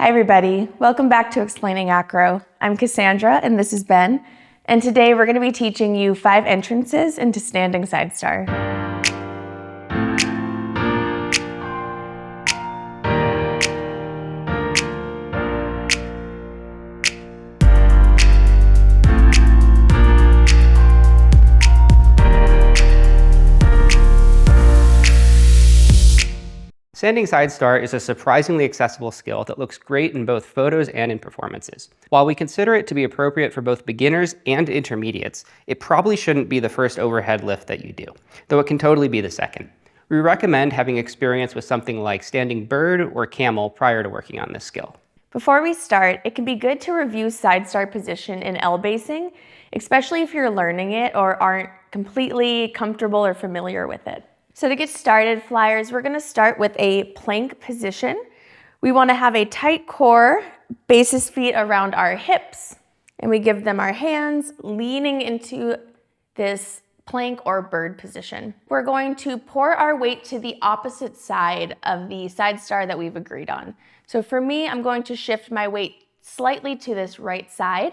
Hi everybody, welcome back to Explaining Acro. I'm Cassandra and this is Ben, and today we're going to be teaching you 5 entrances into standing side star. Standing side star is a surprisingly accessible skill that looks great in both photos and in performances. While we consider it to be appropriate for both beginners and intermediates, it probably shouldn't be the first overhead lift that you do, though it can totally be the second. We recommend having experience with something like standing bird or camel prior to working on this skill. Before we start, it can be good to review side star position in L-basing, especially if you're learning it or aren't completely comfortable or familiar with it. So to get started, flyers, we're gonna start with a plank position. We wanna have a tight core, basis feet around our hips, and we give them our hands leaning into this plank or bird position. We're going to pour our weight to the opposite side of the side star that we've agreed on. So for me, I'm going to shift my weight slightly to this right side,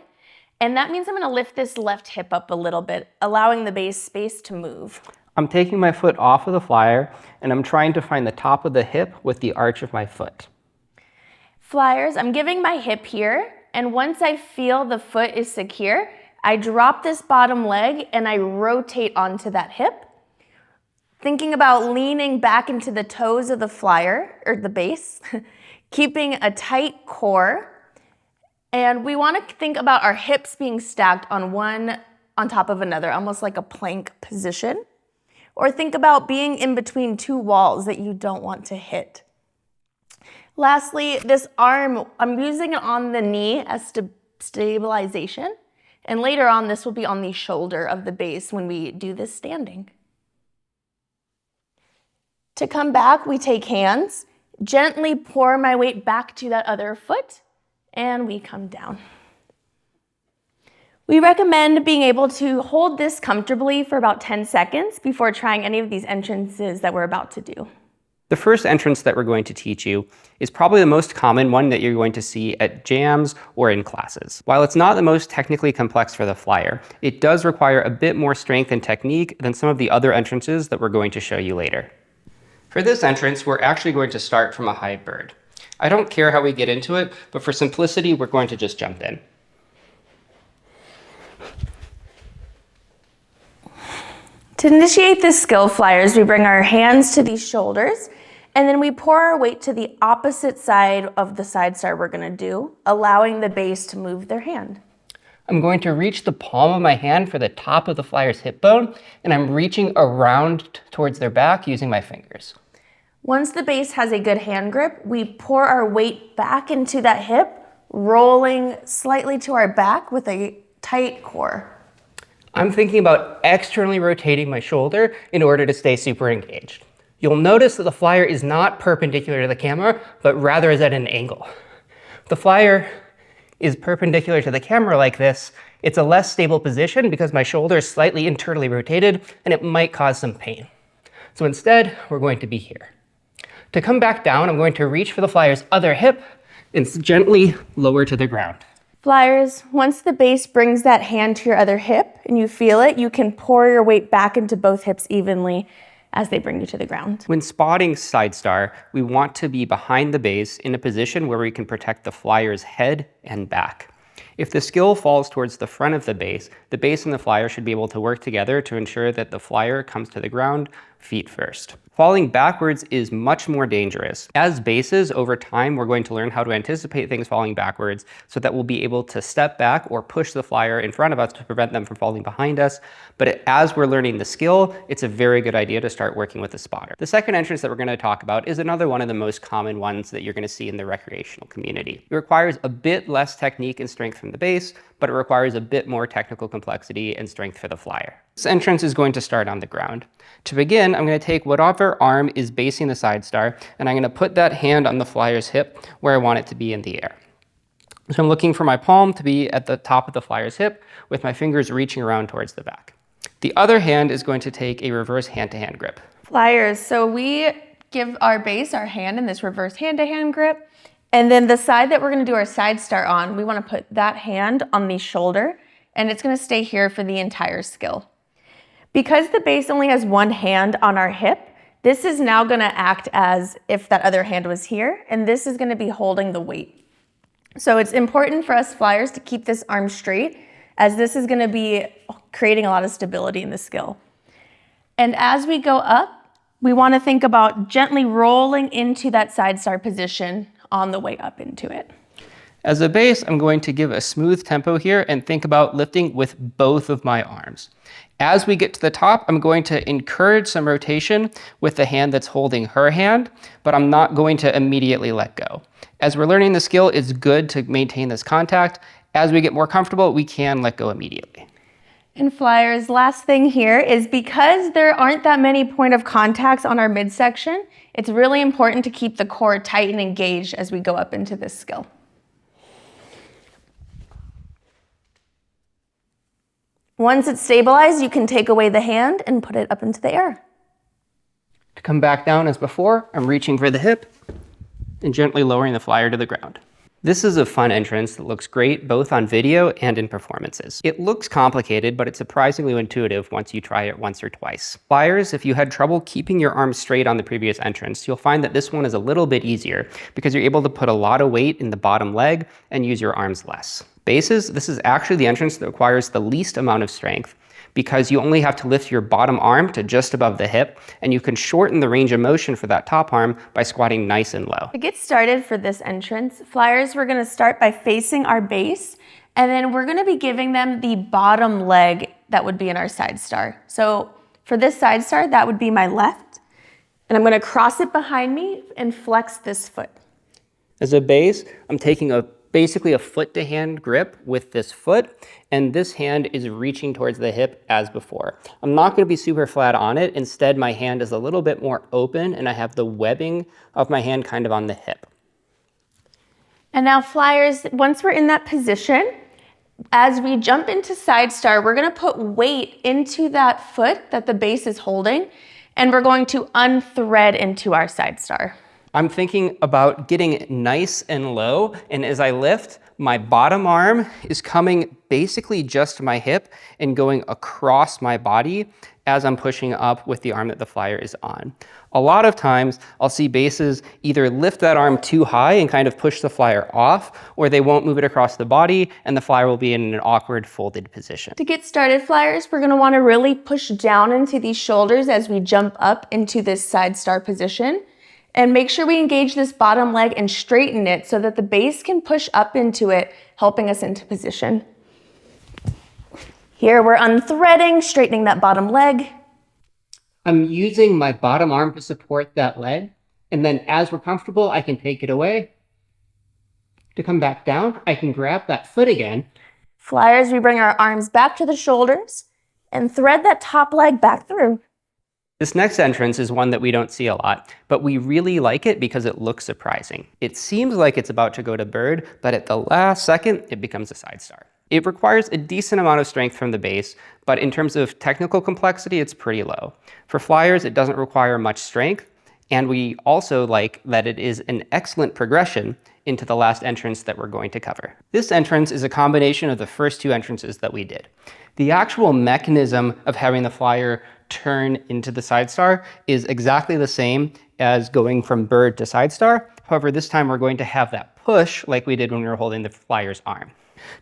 and that means I'm gonna lift this left hip up a little bit, allowing the base space to move. I'm taking my foot off of the flyer and I'm trying to find the top of the hip with the arch of my foot. Flyers, I'm giving my hip here, and once I feel the foot is secure, I drop this bottom leg and I rotate onto that hip. Thinking about leaning back into the toes of the flyer, or the base, keeping a tight core. And we want to think about our hips being stacked on one on top of another, almost like a plank position. Or think about being in between 2 walls that you don't want to hit. Lastly, this arm, I'm using it on the knee as stabilization. And later on, this will be on the shoulder of the base when we do this standing. To come back, we take hands, gently pour my weight back to that other foot, and we come down. We recommend being able to hold this comfortably for about 10 seconds before trying any of these entrances that we're about to do. The first entrance that we're going to teach you is probably the most common one that you're going to see at jams or in classes. While it's not the most technically complex for the flyer, it does require a bit more strength and technique than some of the other entrances that we're going to show you later. For this entrance, we're actually going to start from a high bird. I don't care how we get into it, but for simplicity, we're going to just jump in. To initiate this skill, flyers, we bring our hands to these shoulders, and then we pour our weight to the opposite side of the side star we're gonna do, allowing the base to move their hand. I'm going to reach the palm of my hand for the top of the flyer's hip bone, and I'm reaching around towards their back using my fingers. Once the base has a good hand grip, we pour our weight back into that hip, rolling slightly to our back with a tight core. I'm thinking about externally rotating my shoulder in order to stay super engaged. You'll notice that the flyer is not perpendicular to the camera, but rather is at an angle. If the flyer is perpendicular to the camera like this, it's a less stable position because my shoulder is slightly internally rotated and it might cause some pain. So instead, we're going to be here. To come back down, I'm going to reach for the flyer's other hip and gently lower to the ground. Flyers, once the base brings that hand to your other hip and you feel it, you can pour your weight back into both hips evenly as they bring you to the ground. When spotting side star, we want to be behind the base in a position where we can protect the flyer's head and back. If the skill falls towards the front of the base and the flyer should be able to work together to ensure that the flyer comes to the ground feet first. Falling backwards is much more dangerous. As bases, over time, we're going to learn how to anticipate things falling backwards so that we'll be able to step back or push the flyer in front of us to prevent them from falling behind us. But as we're learning the skill, it's a very good idea to start working with the spotter. The second entrance that we're going to talk about is another one of the most common ones that you're going to see in the recreational community. It requires a bit less technique and strength from the base, but it requires a bit more technical complexity and strength for the flyer. This entrance is going to start on the ground. To begin, I'm going to take whatever arm is basing the side star, and I'm going to put that hand on the flyer's hip where I want it to be in the air. So I'm looking for my palm to be at the top of the flyer's hip with my fingers reaching around towards the back. The other hand is going to take a reverse hand-to-hand grip. Flyers, so we give our base our hand in this reverse hand-to-hand grip, And then the side that we're gonna do our side star on, we wanna put that hand on the shoulder, and it's gonna stay here for the entire skill. Because the base only has one hand on our hip, this is now gonna act as if that other hand was here, and this is gonna be holding the weight. So it's important for us flyers to keep this arm straight, as this is gonna be creating a lot of stability in the skill. And as we go up, we wanna think about gently rolling into that side star position on the way up into it. As a base, I'm going to give a smooth tempo here and think about lifting with both of my arms. As we get to the top, I'm going to encourage some rotation with the hand that's holding her hand, but I'm not going to immediately let go. As we're learning the skill, it's good to maintain this contact. As we get more comfortable, we can let go immediately. And flyers, last thing here is because there aren't that many point of contacts on our midsection, it's really important to keep the core tight and engaged as we go up into this skill. Once it's stabilized, you can take away the hand and put it up into the air. To come back down as before, I'm reaching for the hip and gently lowering the flyer to the ground. This is a fun entrance that looks great both on video and in performances. It looks complicated, but it's surprisingly intuitive once you try it once or twice. Flyers, if you had trouble keeping your arms straight on the previous entrance, you'll find that this one is a little bit easier because you're able to put a lot of weight in the bottom leg and use your arms less. Bases, this is actually the entrance that requires the least amount of strength because you only have to lift your bottom arm to just above the hip, and you can shorten the range of motion for that top arm by squatting nice and low. To get started for this entrance, flyers, we're gonna start by facing our base, and then we're gonna be giving them the bottom leg that would be in our side star. So for this side star, that would be my left, and I'm gonna cross it behind me and flex this foot. As a base, I'm taking basically a foot to hand grip with this foot, and this hand is reaching towards the hip as before. I'm not going to be super flat on it. Instead, my hand is a little bit more open and I have the webbing of my hand kind of on the hip. And now flyers, once we're in that position, as we jump into side star, we're going to put weight into that foot that the base is holding, and we're going to unthread into our side star. I'm thinking about getting nice and low, and as I lift, my bottom arm is coming basically just to my hip and going across my body as I'm pushing up with the arm that the flyer is on. A lot of times, I'll see bases either lift that arm too high and kind of push the flyer off, or they won't move it across the body, and the flyer will be in an awkward folded position. To get started, flyers, we're gonna wanna really push down into these shoulders as we jump up into this side star position. And make sure we engage this bottom leg and straighten it so that the base can push up into it, helping us into position. Here we're unthreading, straightening that bottom leg. I'm using my bottom arm to support that leg, and then as we're comfortable, I can take it away. To come back down, I can grab that foot again. Flyers, we bring our arms back to the shoulders and thread that top leg back through. This next entrance is one that we don't see a lot, but we really like it because it looks surprising. It seems like it's about to go to bird, but at the last second, it becomes a side star. It requires a decent amount of strength from the base, but in terms of technical complexity, it's pretty low. For flyers, it doesn't require much strength, and we also like that it is an excellent progression into the last entrance that we're going to cover. This entrance is a combination of the first two entrances that we did. The actual mechanism of having the flyer turn into the side star is exactly the same as going from bird to side star. However, this time we're going to have that push like we did when we were holding the flyer's arm.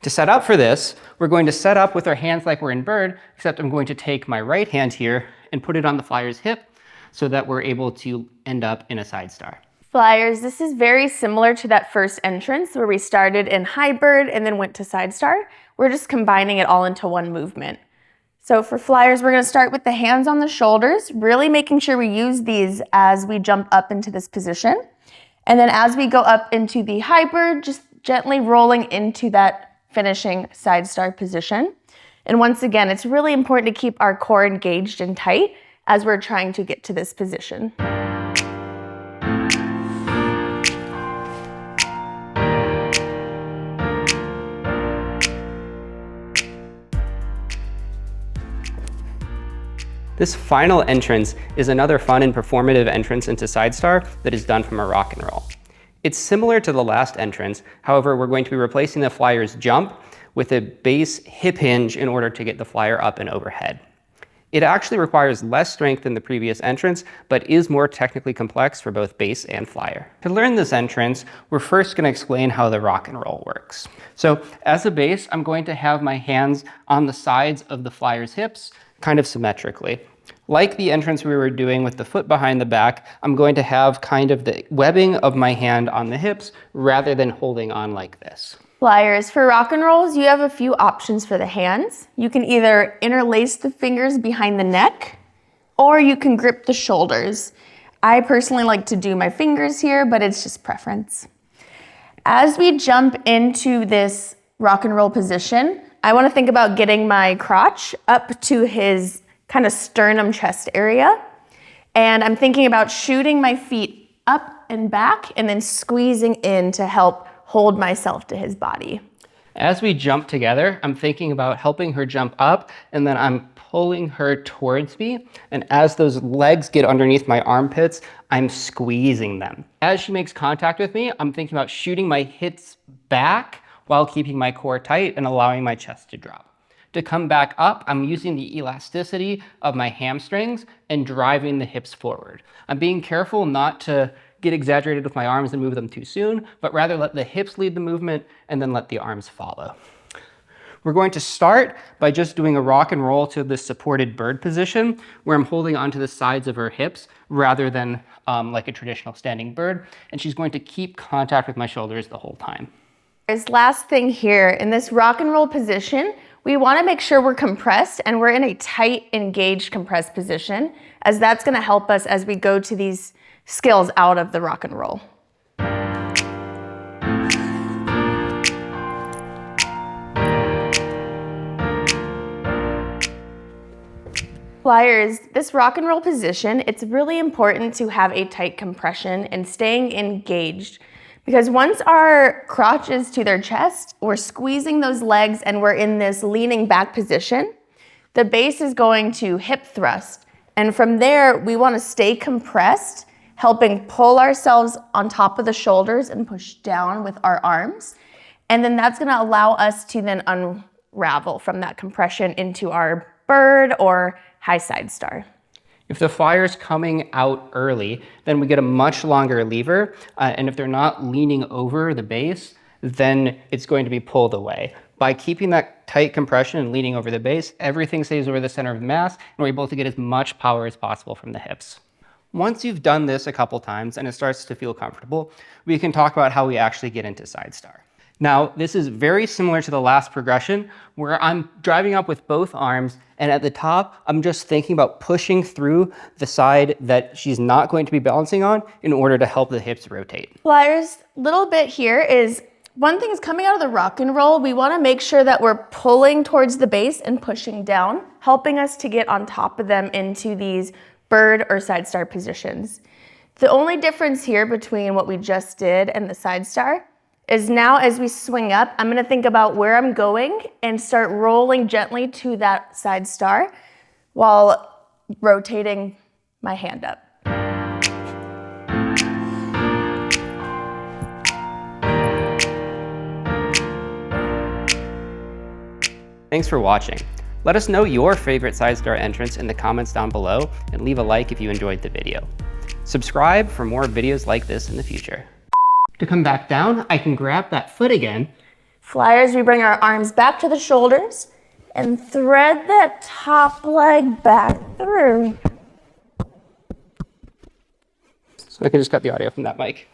To set up for this, we're going to set up with our hands like we're in bird, except I'm going to take my right hand here and put it on the flyer's hip so that we're able to end up in a side star. Flyers, this is very similar to that first entrance where we started in high bird and then went to side star. We're just combining it all into one movement. So for flyers, we're gonna start with the hands on the shoulders, really making sure we use these as we jump up into this position. And then as we go up into the high bird, just gently rolling into that finishing side star position. And once again, it's really important to keep our core engaged and tight as we're trying to get to this position. This final entrance is another fun and performative entrance into side star that is done from a rock and roll. It's similar to the last entrance. However, we're going to be replacing the flyer's jump with a base hip hinge in order to get the flyer up and overhead. It actually requires less strength than the previous entrance, but is more technically complex for both base and flyer. To learn this entrance, we're first going to explain how the rock and roll works. So as a base, I'm going to have my hands on the sides of the flyer's hips, kind of symmetrically. Like the entrance we were doing with the foot behind the back, I'm going to have kind of the webbing of my hand on the hips rather than holding on like this. Flyers, for rock and rolls, you have a few options for the hands. You can either interlace the fingers behind the neck, or you can grip the shoulders. I personally like to do my fingers here, but it's just preference. As we jump into this rock and roll position, I want to think about getting my crotch up to his kind of sternum chest area. And I'm thinking about shooting my feet up and back and then squeezing in to help hold myself to his body. As we jump together, I'm thinking about helping her jump up, and then I'm pulling her towards me. And as those legs get underneath my armpits, I'm squeezing them. As she makes contact with me, I'm thinking about shooting my hips back while keeping my core tight and allowing my chest to drop. To come back up, I'm using the elasticity of my hamstrings and driving the hips forward. I'm being careful not to get exaggerated with my arms and move them too soon, but rather let the hips lead the movement and then let the arms follow. We're going to start by just doing a rock and roll to the supported bird position, where I'm holding onto the sides of her hips rather than like a traditional standing bird, and she's going to keep contact with my shoulders the whole time. This last thing here, in this rock and roll position, we want to make sure we're compressed and we're in a tight, engaged, compressed position, as that's going to help us as we go to these skills out of the rock and roll. Flyers, this rock and roll position, it's really important to have a tight compression and staying engaged, because once our crotch is to their chest, we're squeezing those legs and we're in this leaning back position. The base is going to hip thrust, and from there we want to stay compressed, helping pull ourselves on top of the shoulders and push down with our arms. And then that's going to allow us to then unravel from that compression into our bird or high side star. If the flyer's coming out early, then we get a much longer lever. And if they're not leaning over the base, then it's going to be pulled away. By keeping that tight compression and leaning over the base, everything stays over the center of mass, and we're able to get as much power as possible from the hips. Once you've done this a couple times and it starts to feel comfortable, we can talk about how we actually get into side star. Now, this is very similar to the last progression, where I'm driving up with both arms, and at the top, I'm just thinking about pushing through the side that she's not going to be balancing on in order to help the hips rotate. Flyers, little bit here is, one thing is coming out of the rock and roll, we want to make sure that we're pulling towards the base and pushing down, helping us to get on top of them into these bird or side star positions. The only difference here between what we just did and the side star is now as we swing up, I'm gonna think about where I'm going and start rolling gently to that side star while rotating my hand up. Thanks for watching. Let us know your favorite side star entrance in the comments down below, and leave a like if you enjoyed the video. Subscribe for more videos like this in the future. To come back down, I can grab that foot again. Flyers, we bring our arms back to the shoulders and thread that top leg back through. So I can just cut the audio from that mic.